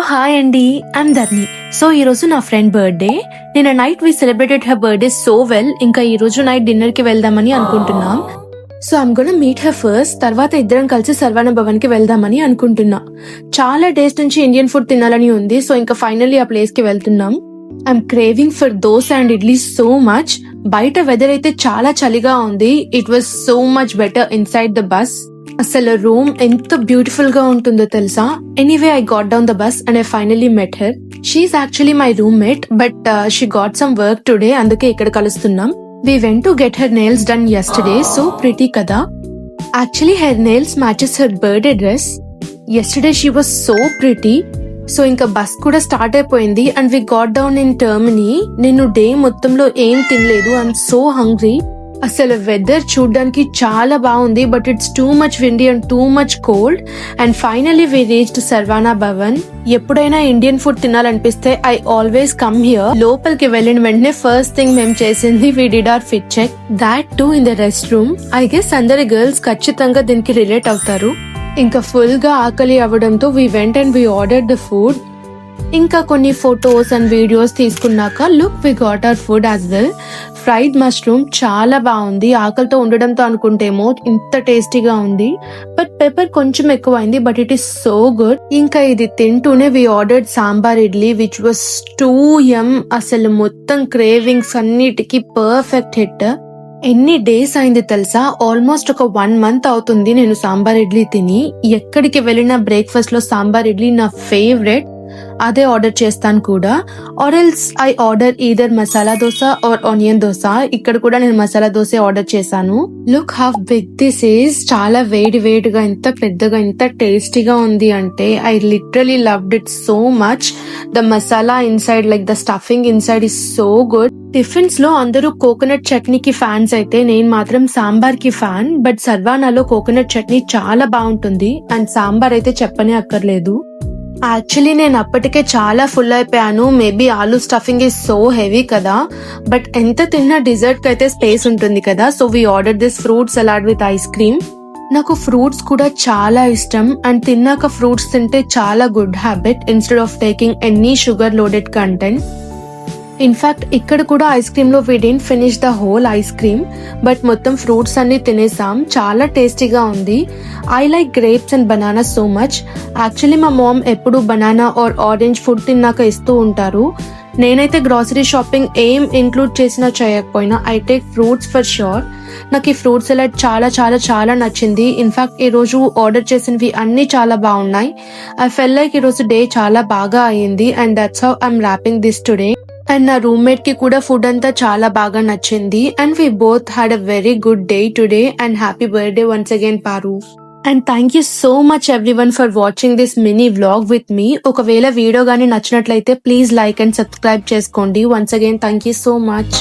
Hi అండి, I'm ధర్ని. So ఈ రోజు నా ఫ్రెండ్ బర్త్డే. నిన్న night we celebrated her birthday so well. ఇంకా ఈ రోజు నైట్ డిన్నర్ కి వెళ్దామని అనుకుంటున్నాం. So I'm gonna meet her first. తర్వాత ఇద్దరం కలిసి సర్వానా భవన్ కి వెళ్దామని అనుకుంటున్నా. చాలా డేస్ నుంచి ఇండియన్ ఫుడ్ తినాలని ఉంది. సో ఇంకా ఫైనల్లీ ఆ ప్లేస్ కి వెళ్తున్నాం. I'm craving for dosa and idli so much. బయట వెదర్ అయితే చాలా చలిగా ఉంది. It was so much better inside the bus. అసలు రూమ్ ఎంత బ్యూటిఫుల్ గా ఉంటుందో తెలుసా. Anyway I got down the bus and I finally met her. She is actually my roommate but she got some work today, అందుకే ఇక్కడ కలుస్తున్నాం. We went to get her nails done yesterday. So pretty kada. Actually her nails matches her birthday dress. Yesterday she was so pretty. So ఇంకా bus కూడా start అయిపోయింది and we got down in Termini. నేను day మొత్తంలో ఏం తినలేదు. I'm so hungry. అసలు weather చూడడానికి చాలా బాగుంది but it's too much windy and too much cold. And finally we reached Saravana Bhavan. ఎప్పుడైనా ఇండియన్ ఫుడ్ తినాలనిపిస్తే ఐ ఆల్వేస్ కమ్ హియర్. లోపలికి వెళ్ళిన వెంటనే ఫస్ట్ థింగ్ మేము చేసింది we did our fit check, that too in the rest room. I guess అందరి girls ఖచ్చితంగా దీనికి రిలేట్ అవుతారు. ఇంకా ఫుల్ గా ఆకలి అవ్వడంతో we went and we ordered the food. ఇంకా కొన్ని ఫొటోస్ అండ్ వీడియోస్ తీసుకున్నాక look we got our food as well. Fried mushroom చాలా బాగుంది. ఆకలితో ఉండడంతో అనుకుంటేమో ఇంత టేస్టీగా ఉంది బట్ పెప్పర్ కొంచెం ఎక్కువైంది but it is so good. ఇంకా ఇది తింటూనే we ordered sambar idli which was too yum. అసలు మొత్తం క్రేవింగ్స్ అన్నిటికీ పర్ఫెక్ట్ హిట్. ఎన్ని డేస్ అయింది తెలుసా, ఆల్మోస్ట్ ఒక 1 month అవుతుంది నేను సాంబార్ ఇడ్లీ తిని. ఎక్కడికి వెళ్ళినా బ్రేక్ఫాస్ట్ లో సాంబార్ ఇడ్లీ నా ఫేవరెట్. అదే ఆర్డర్ చేస్తాను కూడా. Or else I order either masala dosa or onion dosa. ఇక్కడ కూడా నేను మసాలా దోస ఆర్డర్ చేశాను. Look how big this is. చాలా వేడి వేడిగా ఎంత పెద్దగా ఎంత టేస్టీగా ఉంది అంటే I literally loved it so much. The masala inside like the stuffing inside is so good. Tiffins లో అందరూ కోకోనట్ చట్నీకి ఫ్యాన్స్ అయితే నేను మాత్రం సాంబార్ కి ఫ్యాన్. బట్ సర్వానాలో కోకోనట్ చట్నీ చాలా బాగుంటుంది అండ్ సాంబార్ అయితే చెప్పనే అక్కర్లేదు. యాక్చువల్లీ నేను అప్పటికే చాలా ఫుల్ అయిపోయాను. Maybe aloo stuffing is so heavy కదా, బట్ ఎంత తిన్నా డిజర్ట్ కి అయితే స్పేస్ ఉంటుంది కదా. So we order this fruit salad with ice cream. నాకు ఫ్రూట్స్ కూడా చాలా ఇష్టం అండ్ తిన్నాక ఫ్రూట్స్ తింటే చాలా good habit instead of taking any sugar loaded content. In fact ఇక్కడ కూడా ఐస్ క్రీమ్ లో we didn't finish the whole ice cream but మొత్తం ఫ్రూట్స్ అన్ని తినేసాం. చాలా టేస్టీగా ఉంది. I like grapes and banana so much. Actually మా మామ్ ఎప్పుడు బనానా ఆర్ ఆరెంజ్ ఫుడ్ తిన్నాక ఇస్తూ ఉంటారు. నేనైతే గ్రాసరీ షాపింగ్ ఏం ఇంక్లూడ్ చేసినా చేయకపోయినా I take fruits for sure. నాకు ఈ ఫ్రూట్ సలాడ్ చాలా చాలా చాలా నచ్చింది. ఇన్ఫాక్ట్ ఈ రోజు ఆర్డర్ చేసినవి అన్ని చాలా బాగున్నాయి. ఐ ఫెల్ లైక్ ఈ రోజు డే చాలా బాగా అయ్యింది and that's how I'm wrapping this today. And నా రూమ్మేట్ కి కూడా ఫుడ్ అంతా చాలా బాగా నచ్చింది and we both had a very good day today and happy birthday once again Paru. And thank you so much everyone for watching this mini vlog with me. ఒకవేళ video గానీ నచ్చినట్లయితే ప్లీజ్ లైక్ అండ్ సబ్స్క్రైబ్ చేసుకోండి. Once again thank you so much.